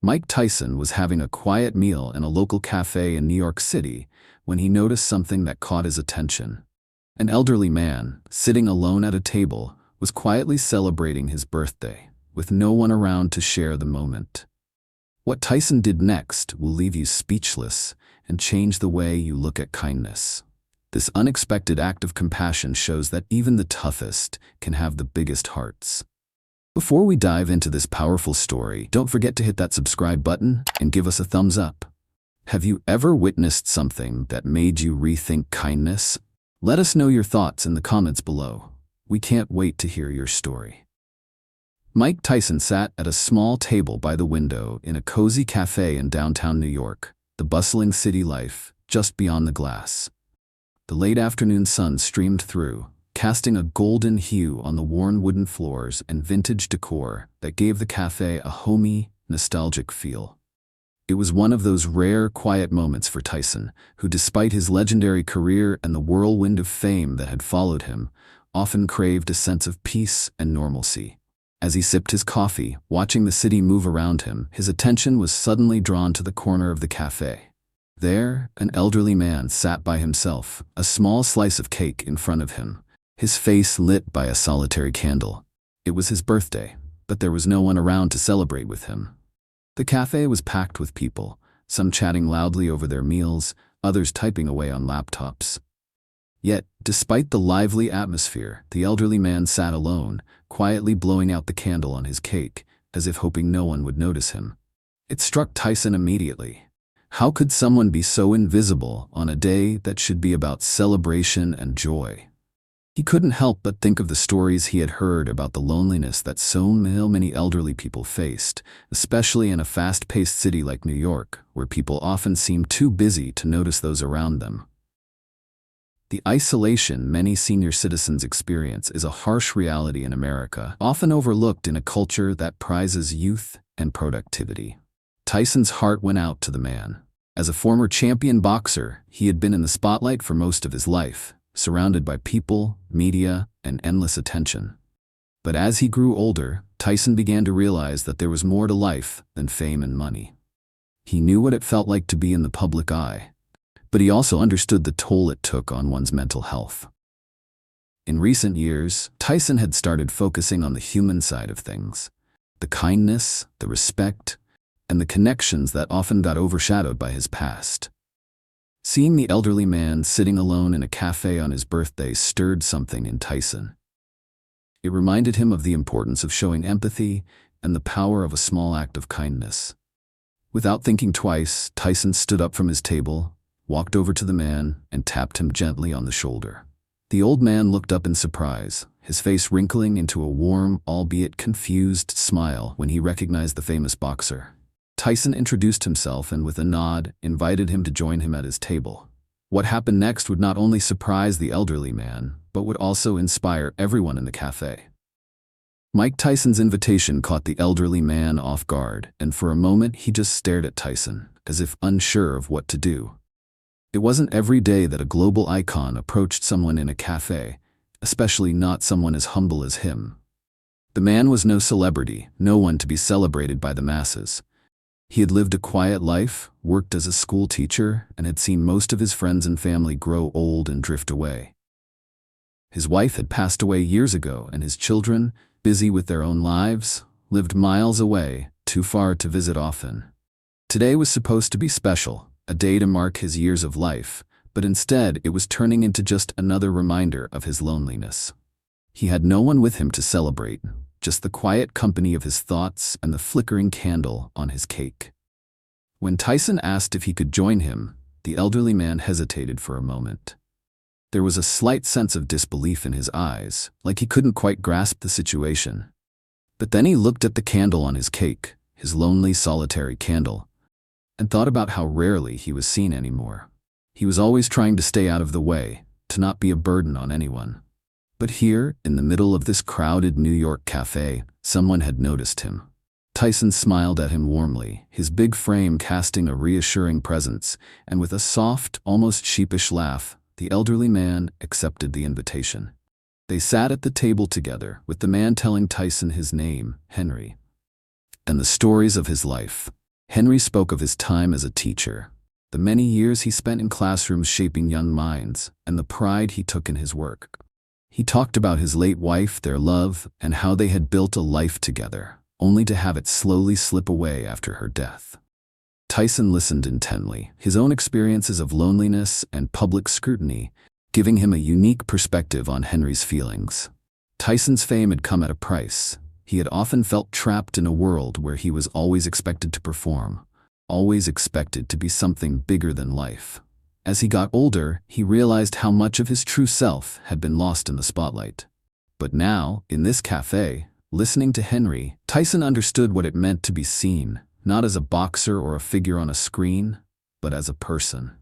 Mike Tyson was having a quiet meal in a local cafe in New York City when he noticed something that caught his attention. An elderly man, sitting alone at a table, was quietly celebrating his birthday, with no one around to share the moment. What Tyson did next will leave you speechless and change the way you look at kindness. This unexpected act of compassion shows that even the toughest can have the biggest hearts. Before we dive into this powerful story, don't forget to hit that subscribe button and give us a thumbs up. Have you ever witnessed something that made you rethink kindness? Let us know your thoughts in the comments below. We can't wait to hear your story. Mike Tyson sat at a small table by the window in a cozy cafe in downtown New York, the bustling city life just beyond the glass. The late afternoon sun streamed through, casting a golden hue on the worn wooden floors and vintage decor that gave the cafe a homey, nostalgic feel. It was one of those rare, quiet moments for Tyson, who despite his legendary career and the whirlwind of fame that had followed him, often craved a sense of peace and normalcy. As he sipped his coffee, watching the city move around him, his attention was suddenly drawn to the corner of the cafe. There, an elderly man sat by himself, a small slice of cake in front of him, his face lit by a solitary candle. It was his birthday, but there was no one around to celebrate with him. The cafe was packed with people, some chatting loudly over their meals, others typing away on laptops. Yet, despite the lively atmosphere, the elderly man sat alone, quietly blowing out the candle on his cake, as if hoping no one would notice him. It struck Tyson immediately. How could someone be so invisible on a day that should be about celebration and joy? He couldn't help but think of the stories he had heard about the loneliness that so many elderly people faced, especially in a fast-paced city like New York, where people often seem too busy to notice those around them. The isolation many senior citizens experience is a harsh reality in America, often overlooked in a culture that prizes youth and productivity. Tyson's heart went out to the man. As a former champion boxer, he had been in the spotlight for most of his life, surrounded by people, media, and endless attention. But as he grew older, Tyson began to realize that there was more to life than fame and money. He knew what it felt like to be in the public eye, but he also understood the toll it took on one's mental health. In recent years, Tyson had started focusing on the human side of things, the kindness, the respect, and the connections that often got overshadowed by his past. Seeing the elderly man sitting alone in a cafe on his birthday stirred something in Tyson. It reminded him of the importance of showing empathy and the power of a small act of kindness. Without thinking twice, Tyson stood up from his table, walked over to the man, and tapped him gently on the shoulder. The old man looked up in surprise, his face wrinkling into a warm, albeit confused, smile when he recognized the famous boxer. Tyson introduced himself and with a nod, invited him to join him at his table. What happened next would not only surprise the elderly man, but would also inspire everyone in the cafe. Mike Tyson's invitation caught the elderly man off guard, and for a moment he just stared at Tyson, as if unsure of what to do. It wasn't every day that a global icon approached someone in a cafe, especially not someone as humble as him. The man was no celebrity, no one to be celebrated by the masses. He had lived a quiet life, worked as a school teacher, and had seen most of his friends and family grow old and drift away. His wife had passed away years ago, and his children, busy with their own lives, lived miles away, too far to visit often. Today was supposed to be special, a day to mark his years of life, but instead it was turning into just another reminder of his loneliness. He had no one with him to celebrate, just the quiet company of his thoughts and the flickering candle on his cake. When Tyson asked if he could join him, the elderly man hesitated for a moment. There was a slight sense of disbelief in his eyes, like he couldn't quite grasp the situation. But then he looked at the candle on his cake, his lonely, solitary candle, and thought about how rarely he was seen anymore. He was always trying to stay out of the way, to not be a burden on anyone. But here, in the middle of this crowded New York cafe, someone had noticed him. Tyson smiled at him warmly, his big frame casting a reassuring presence, and with a soft, almost sheepish laugh, the elderly man accepted the invitation. They sat at the table together, with the man telling Tyson his name, Henry, and the stories of his life. Henry spoke of his time as a teacher, the many years he spent in classrooms shaping young minds, and the pride he took in his work. He talked about his late wife, their love, and how they had built a life together, only to have it slowly slip away after her death. Tyson listened intently, his own experiences of loneliness and public scrutiny giving him a unique perspective on Henry's feelings. Tyson's fame had come at a price. He had often felt trapped in a world where he was always expected to perform, always expected to be something bigger than life. As he got older, he realized how much of his true self had been lost in the spotlight. But now, in this cafe, listening to Henry, Tyson understood what it meant to be seen, not as a boxer or a figure on a screen, but as a person.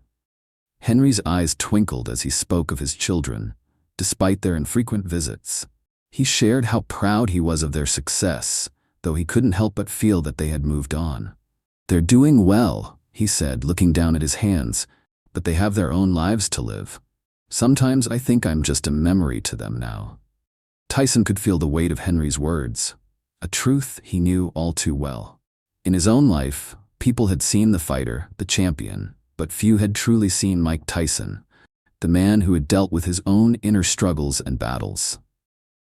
Henry's eyes twinkled as he spoke of his children, despite their infrequent visits. He shared how proud he was of their success, though he couldn't help but feel that they had moved on. "They're doing well," he said, looking down at his hands, "but they have their own lives to live. Sometimes I think I'm just a memory to them now." Tyson could feel the weight of Henry's words, a truth he knew all too well. In his own life, people had seen the fighter, the champion, but few had truly seen Mike Tyson, the man who had dealt with his own inner struggles and battles.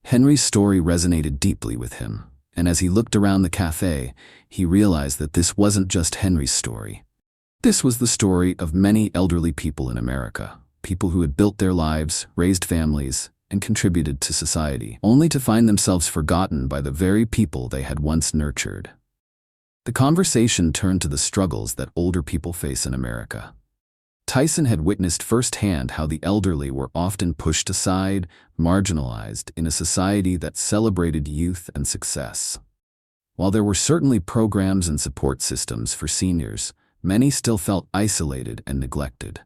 Henry's story resonated deeply with him, and as he looked around the cafe, he realized that this wasn't just Henry's story. This was the story of many elderly people in America, people who had built their lives, raised families, and contributed to society, only to find themselves forgotten by the very people they had once nurtured. The conversation turned to the struggles that older people face in America. Tyson had witnessed firsthand how the elderly were often pushed aside, marginalized in a society that celebrated youth and success. While there were certainly programs and support systems for seniors, many still felt isolated and neglected.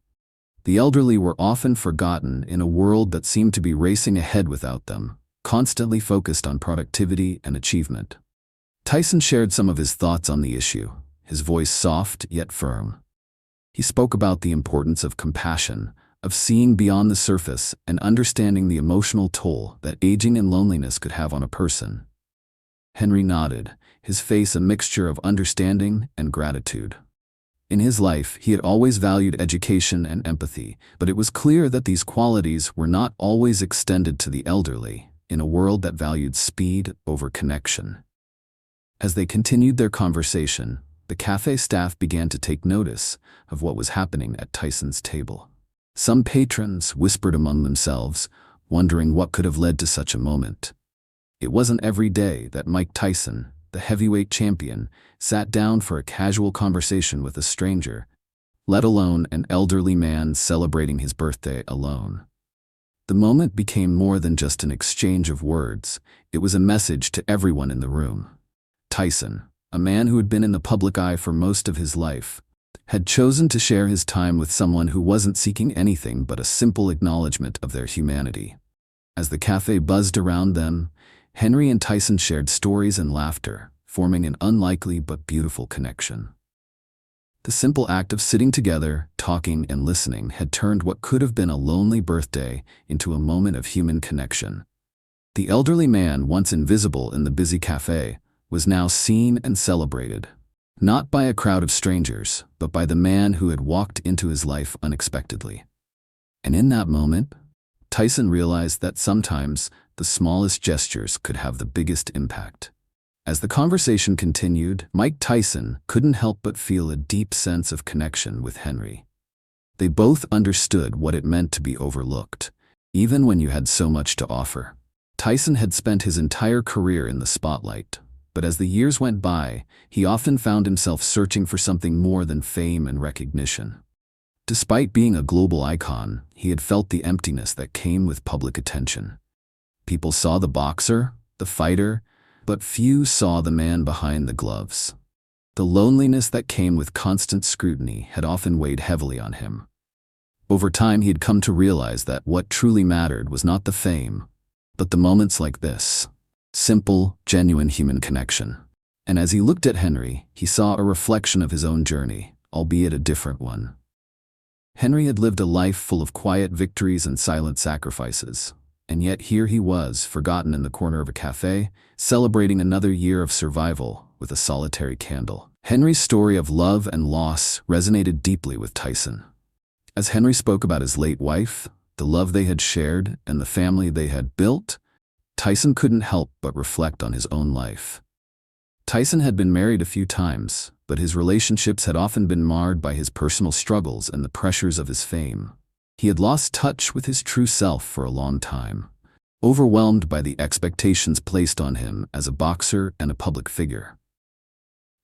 The elderly were often forgotten in a world that seemed to be racing ahead without them, constantly focused on productivity and achievement. Tyson shared some of his thoughts on the issue, his voice soft yet firm. He spoke about the importance of compassion, of seeing beyond the surface and understanding the emotional toll that aging and loneliness could have on a person. Henry nodded, his face a mixture of understanding and gratitude. In his life, he had always valued education and empathy, but it was clear that these qualities were not always extended to the elderly, in a world that valued speed over connection. As they continued their conversation, the cafe staff began to take notice of what was happening at Tyson's table. Some patrons whispered among themselves, wondering what could have led to such a moment. It wasn't every day that Mike Tyson, the heavyweight champion, sat down for a casual conversation with a stranger, let alone an elderly man celebrating his birthday alone. The moment became more than just an exchange of words. It was a message to everyone in the room. Tyson, a man who had been in the public eye for most of his life, had chosen to share his time with someone who wasn't seeking anything but a simple acknowledgement of their humanity. As the cafe buzzed around them, Henry and Tyson shared stories and laughter, forming an unlikely but beautiful connection. The simple act of sitting together, talking and listening had turned what could have been a lonely birthday into a moment of human connection. The elderly man, once invisible in the busy cafe, was now seen and celebrated, not by a crowd of strangers, but by the man who had walked into his life unexpectedly. And in that moment, Tyson realized that sometimes the smallest gestures could have the biggest impact. As the conversation continued, Mike Tyson couldn't help but feel a deep sense of connection with Henry. They both understood what it meant to be overlooked, even when you had so much to offer. Tyson had spent his entire career in the spotlight, but as the years went by, he often found himself searching for something more than fame and recognition. Despite being a global icon, he had felt the emptiness that came with public attention. People saw the boxer, the fighter, but few saw the man behind the gloves. The loneliness that came with constant scrutiny had often weighed heavily on him. Over time, he had come to realize that what truly mattered was not the fame, but the moments like this. Simple, genuine human connection. And as he looked at Henry, he saw a reflection of his own journey, albeit a different one. Henry had lived a life full of quiet victories and silent sacrifices, and yet here he was, forgotten in the corner of a cafe, celebrating another year of survival with a solitary candle. Henry's story of love and loss resonated deeply with Tyson. As Henry spoke about his late wife, the love they had shared, and the family they had built, Tyson couldn't help but reflect on his own life. Tyson had been married a few times, but his relationships had often been marred by his personal struggles and the pressures of his fame. He had lost touch with his true self for a long time, overwhelmed by the expectations placed on him as a boxer and a public figure.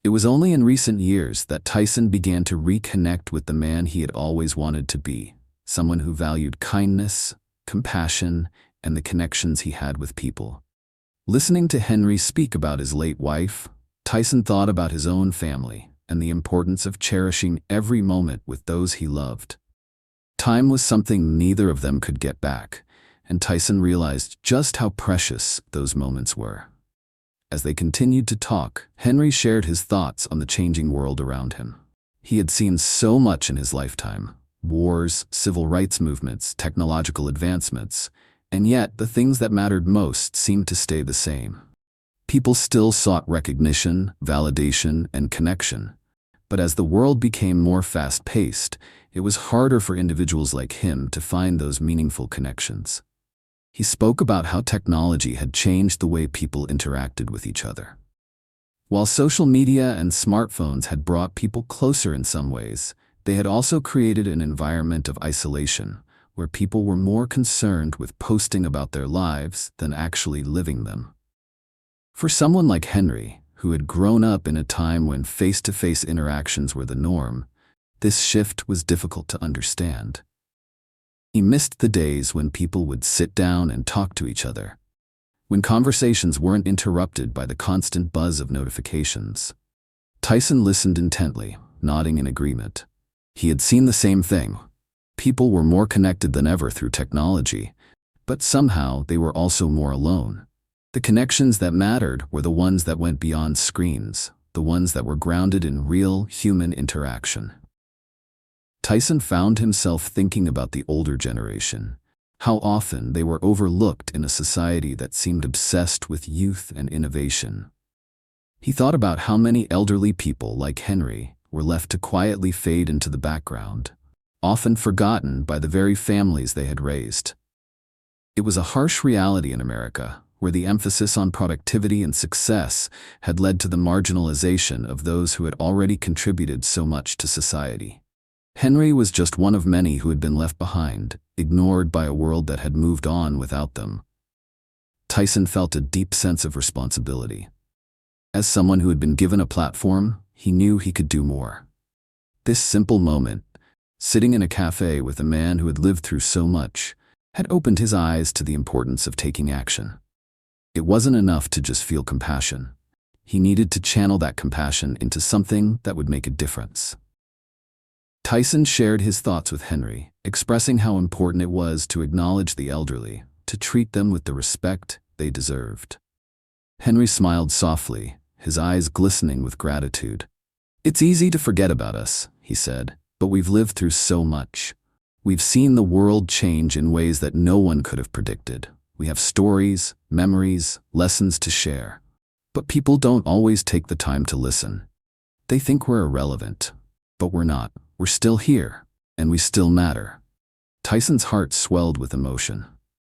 It was only in recent years that Tyson began to reconnect with the man he had always wanted to be, someone who valued kindness, compassion, and the connections he had with people. Listening to Henry speak about his late wife, Tyson thought about his own family and the importance of cherishing every moment with those he loved. Time was something neither of them could get back, and Tyson realized just how precious those moments were. As they continued to talk, Henry shared his thoughts on the changing world around him. He had seen so much in his lifetime: wars, civil rights movements, technological advancements, and yet the things that mattered most seemed to stay the same. People still sought recognition, validation, and connection, but as the world became more fast-paced, it was harder for individuals like him to find those meaningful connections. He spoke about how technology had changed the way people interacted with each other. While social media and smartphones had brought people closer in some ways, they had also created an environment of isolation, where people were more concerned with posting about their lives than actually living them. For someone like Henry, who had grown up in a time when face-to-face interactions were the norm, this shift was difficult to understand. He missed the days when people would sit down and talk to each other, when conversations weren't interrupted by the constant buzz of notifications. Tyson listened intently, nodding in agreement. He had seen the same thing. People were more connected than ever through technology, but somehow they were also more alone. The connections that mattered were the ones that went beyond screens, the ones that were grounded in real human interaction. Tyson found himself thinking about the older generation, how often they were overlooked in a society that seemed obsessed with youth and innovation. He thought about how many elderly people like Henry were left to quietly fade into the background, often forgotten by the very families they had raised. It was a harsh reality in America, where the emphasis on productivity and success had led to the marginalization of those who had already contributed so much to society. Henry was just one of many who had been left behind, ignored by a world that had moved on without them. Tyson felt a deep sense of responsibility. As someone who had been given a platform, he knew he could do more. This simple moment, sitting in a cafe with a man who had lived through so much, had opened his eyes to the importance of taking action. It wasn't enough to just feel compassion. He needed to channel that compassion into something that would make a difference. Tyson shared his thoughts with Henry, expressing how important it was to acknowledge the elderly, to treat them with the respect they deserved. Henry smiled softly, his eyes glistening with gratitude. "It's easy to forget about us," he said, "but we've lived through so much. We've seen the world change in ways that no one could have predicted. We have stories, memories, lessons to share. But people don't always take the time to listen. They think we're irrelevant, but we're not. We're still here, and we still matter." Tyson's heart swelled with emotion.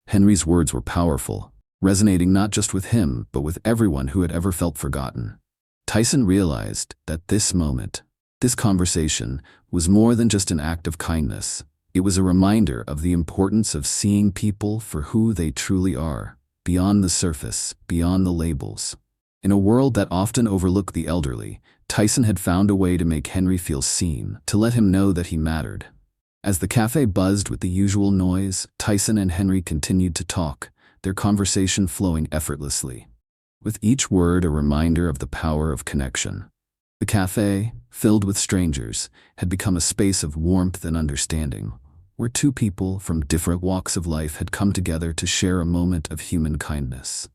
Henry's words were powerful, resonating not just with him, but with everyone who had ever felt forgotten. Tyson realized that this moment, this conversation, was more than just an act of kindness. It was a reminder of the importance of seeing people for who they truly are, beyond the surface, beyond the labels. In a world that often overlooked the elderly, Tyson had found a way to make Henry feel seen, to let him know that he mattered. As the cafe buzzed with the usual noise, Tyson and Henry continued to talk, their conversation flowing effortlessly, with each word a reminder of the power of connection. The cafe, filled with strangers, had become a space of warmth and understanding, where two people from different walks of life had come together to share a moment of human kindness.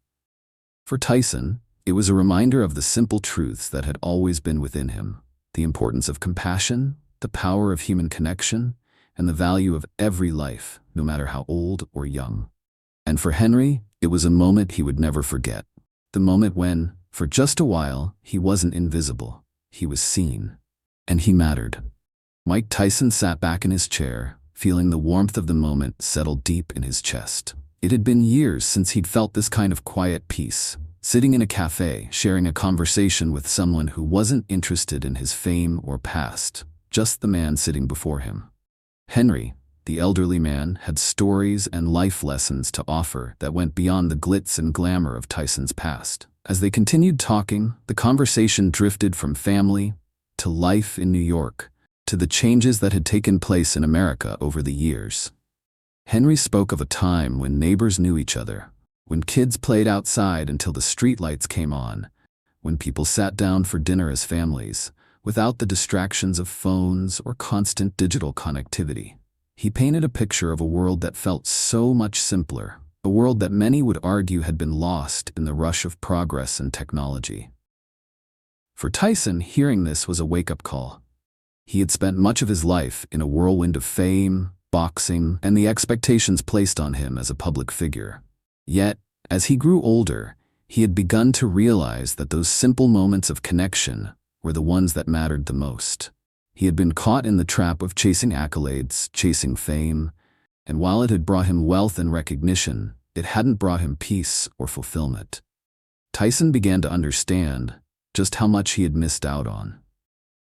For Tyson, it was a reminder of the simple truths that had always been within him: the importance of compassion, the power of human connection, and the value of every life, no matter how old or young. And for Henry, it was a moment he would never forget. The moment when, for just a while, he wasn't invisible. he was seen. And he mattered. Mike Tyson sat back in his chair, feeling the warmth of the moment settle deep in his chest. It had been years since he'd felt this kind of quiet peace, sitting in a cafe, sharing a conversation with someone who wasn't interested in his fame or past, just the man sitting before him. Henry, the elderly man, had stories and life lessons to offer that went beyond the glitz and glamour of Tyson's past. As they continued talking, the conversation drifted from family to life in New York, to the changes that had taken place in America over the years. Henry spoke of a time when neighbors knew each other, when kids played outside until the streetlights came on, when people sat down for dinner as families, without the distractions of phones or constant digital connectivity. He painted a picture of a world that felt so much simpler, a world that many would argue had been lost in the rush of progress and technology. For Tyson, hearing this was a wake-up call. He had spent much of his life in a whirlwind of fame, boxing, and the expectations placed on him as a public figure. Yet, as he grew older, he had begun to realize that those simple moments of connection were the ones that mattered the most. He had been caught in the trap of chasing accolades, chasing fame, and while it had brought him wealth and recognition, it hadn't brought him peace or fulfillment. Tyson began to understand just how much he had missed out on.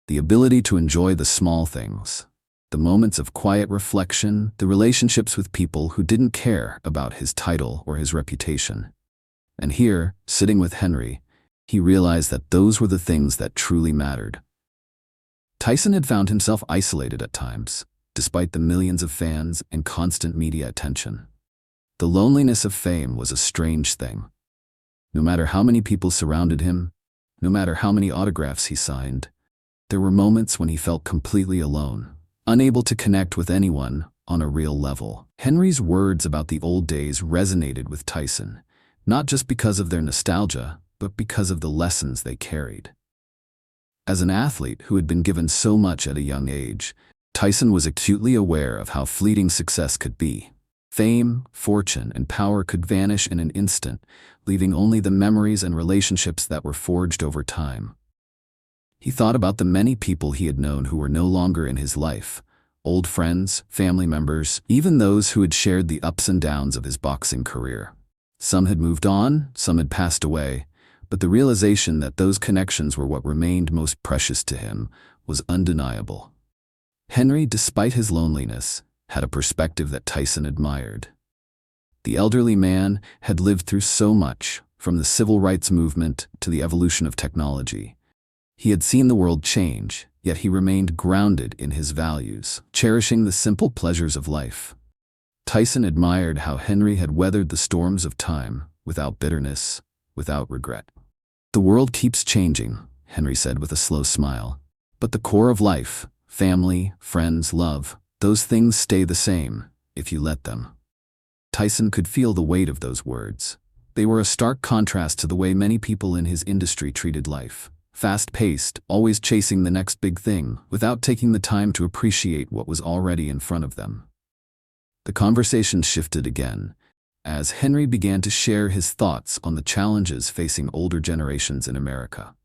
The ability to enjoy the small things, the moments of quiet reflection, the relationships with people who didn't care about his title or his reputation. And here, sitting with Henry, he realized that those were the things that truly mattered. Tyson had found himself isolated at times, despite the millions of fans and constant media attention. The loneliness of fame was a strange thing. No matter how many people surrounded him, no matter how many autographs he signed, there were moments when he felt completely alone, unable to connect with anyone on a real level. Henry's words about the old days resonated with Tyson, not just because of their nostalgia, but because of the lessons they carried. As an athlete who had been given so much at a young age, Tyson was acutely aware of how fleeting success could be. Fame, fortune, and power could vanish in an instant, leaving only the memories and relationships that were forged over time. He thought about the many people he had known who were no longer in his life, old friends, family members, even those who had shared the ups and downs of his boxing career. Some had moved on, some had passed away, but the realization that those connections were what remained most precious to him was undeniable. Henry, despite his loneliness, had a perspective that Tyson admired. The elderly man had lived through so much, from the civil rights movement to the evolution of technology. He had seen the world change, yet he remained grounded in his values, cherishing the simple pleasures of life. Tyson admired how Henry had weathered the storms of time, without bitterness, without regret. "The world keeps changing," Henry said with a slow smile. "But the core of life, family, friends, love, those things stay the same, if you let them." Tyson could feel the weight of those words. They were a stark contrast to the way many people in his industry treated life. Fast-paced, always chasing the next big thing, without taking the time to appreciate what was already in front of them. The conversation shifted again, as Henry began to share his thoughts on the challenges facing older generations in America.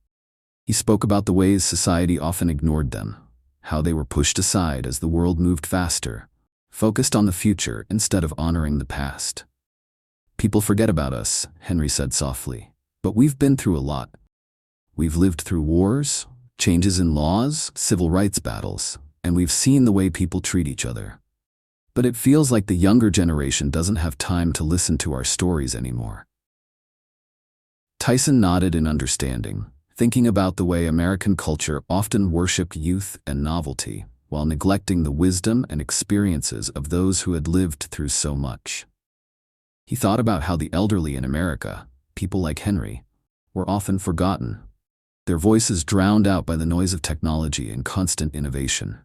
He spoke about the ways society often ignored them, how they were pushed aside as the world moved faster, focused on the future instead of honoring the past. "People forget about us," Henry said softly, "but we've been through a lot. We've lived through wars, changes in laws, civil rights battles, and we've seen the way people treat each other. But it feels like the younger generation doesn't have time to listen to our stories anymore." Tyson nodded in understanding, thinking about the way American culture often worshipped youth and novelty, while neglecting the wisdom and experiences of those who had lived through so much. He thought about how the elderly in America, people like Henry, were often forgotten, their voices drowned out by the noise of technology and constant innovation.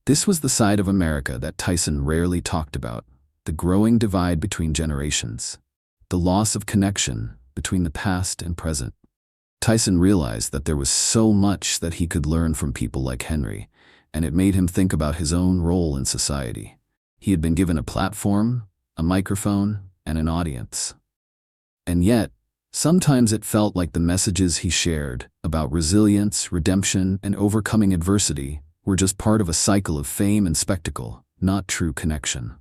This was the side of America that Tyson rarely talked about, the growing divide between generations, the loss of connection between the past and present. Tyson realized that there was so much that he could learn from people like Henry, and it made him think about his own role in society. He had been given a platform, a microphone, and an audience. And yet, Sometimes it felt like the messages he shared about resilience, redemption, and overcoming adversity were just part of a cycle of fame and spectacle, not true connection.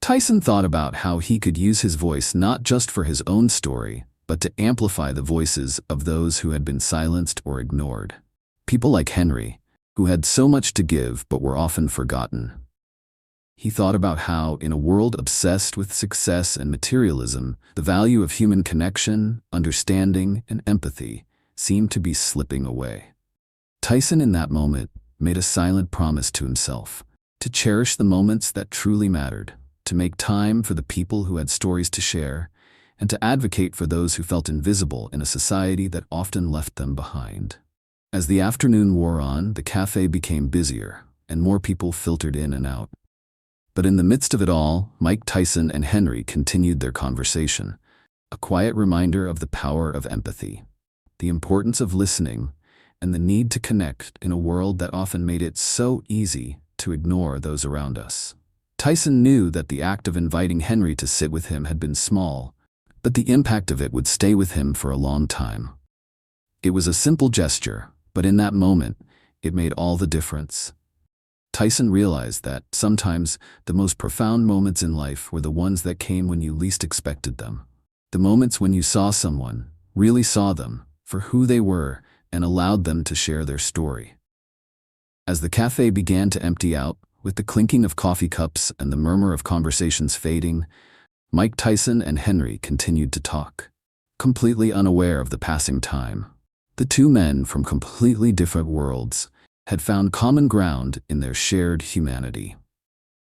Tyson thought about how he could use his voice not just for his own story, but to amplify the voices of those who had been silenced or ignored. People like Henry, who had so much to give but were often forgotten. He thought about how, in a world obsessed with success and materialism, the value of human connection, understanding, and empathy seemed to be slipping away. Tyson, in that moment, made a silent promise to himself to cherish the moments that truly mattered, to make time for the people who had stories to share, and to advocate for those who felt invisible in a society that often left them behind. As the afternoon wore on, the cafe became busier, and more people filtered in and out. But in the midst of it all, Mike Tyson and Henry continued their conversation, a quiet reminder of the power of empathy, the importance of listening, and the need to connect in a world that often made it so easy to ignore those around us. Tyson knew that the act of inviting Henry to sit with him had been small, but the impact of it would stay with him for a long time. It was a simple gesture, but in that moment, it made all the difference. Tyson realized that sometimes the most profound moments in life were the ones that came when you least expected them. The moments when you saw someone, really saw them, for who they were, and allowed them to share their story. As the cafe began to empty out, with the clinking of coffee cups and the murmur of conversations fading, Mike Tyson and Henry continued to talk, completely unaware of the passing time. The two men from completely different worlds had found common ground in their shared humanity.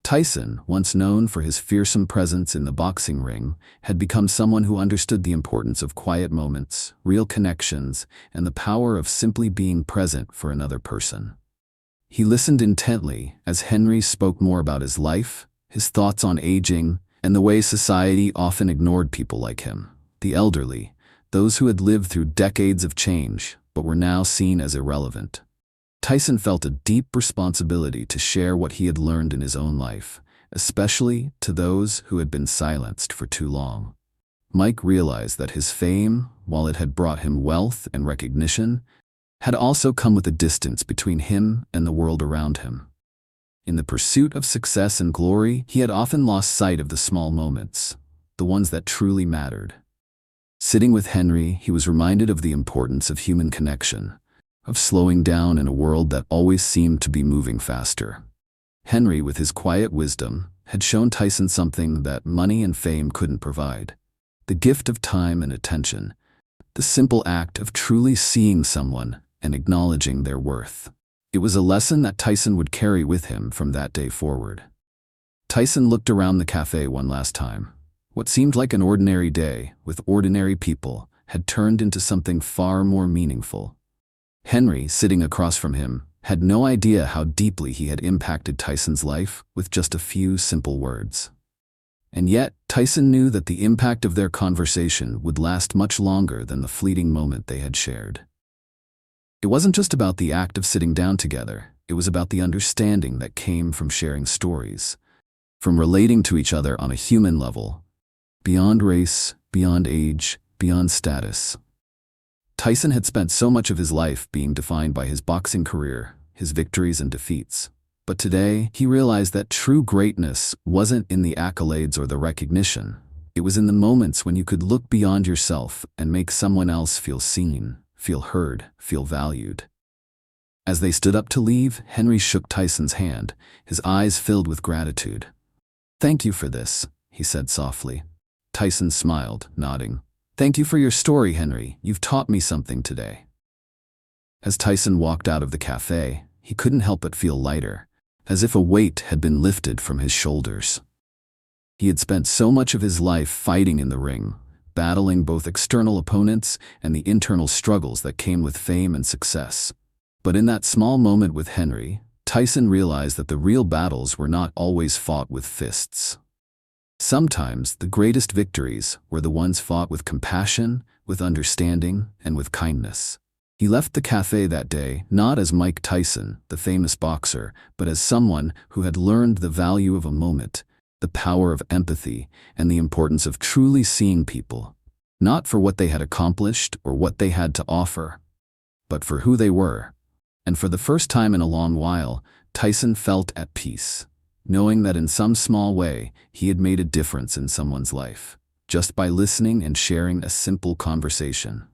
Tyson, once known for his fearsome presence in the boxing ring, had become someone who understood the importance of quiet moments, real connections, and the power of simply being present for another person. He listened intently as Henry spoke more about his life, his thoughts on aging, and the way society often ignored people like him, the elderly, those who had lived through decades of change but were now seen as irrelevant. Tyson felt a deep responsibility to share what he had learned in his own life, especially to those who had been silenced for too long. Mike realized that his fame, while it had brought him wealth and recognition, had also come with a distance between him and the world around him. In the pursuit of success and glory, he had often lost sight of the small moments, the ones that truly mattered. Sitting with Henry, he was reminded of the importance of human connection, of slowing down in a world that always seemed to be moving faster. Henry, with his quiet wisdom, had shown Tyson something that money and fame couldn't provide: the gift of time and attention, the simple act of truly seeing someone and acknowledging their worth. It was a lesson that Tyson would carry with him from that day forward. Tyson looked around the cafe one last time. What seemed like an ordinary day with ordinary people had turned into something far more meaningful. Henry, sitting across from him, had no idea how deeply he had impacted Tyson's life with just a few simple words. And yet, Tyson knew that the impact of their conversation would last much longer than the fleeting moment they had shared. It wasn't just about the act of sitting down together, it was about the understanding that came from sharing stories, from relating to each other on a human level, beyond race, beyond age, beyond status. Tyson had spent so much of his life being defined by his boxing career, his victories and defeats. But today, he realized that true greatness wasn't in the accolades or the recognition. It was in the moments when you could look beyond yourself and make someone else feel seen, feel heard, feel valued. As they stood up to leave, Henry shook Tyson's hand, his eyes filled with gratitude. "Thank you for this," he said softly. Tyson smiled, nodding. "Thank you for your story, Henry. You've taught me something today." As Tyson walked out of the cafe, he couldn't help but feel lighter, as if a weight had been lifted from his shoulders. He had spent so much of his life fighting in the ring, battling both external opponents and the internal struggles that came with fame and success. But in that small moment with Henry, Tyson realized that the real battles were not always fought with fists. Sometimes the greatest victories were the ones fought with compassion, with understanding, and with kindness. He left the cafe that day not as Mike Tyson, the famous boxer, but as someone who had learned the value of a moment, the power of empathy, and the importance of truly seeing people, not for what they had accomplished or what they had to offer, but for who they were. And for the first time in a long while, Tyson felt at peace, knowing that in some small way he had made a difference in someone's life, just by listening and sharing a simple conversation.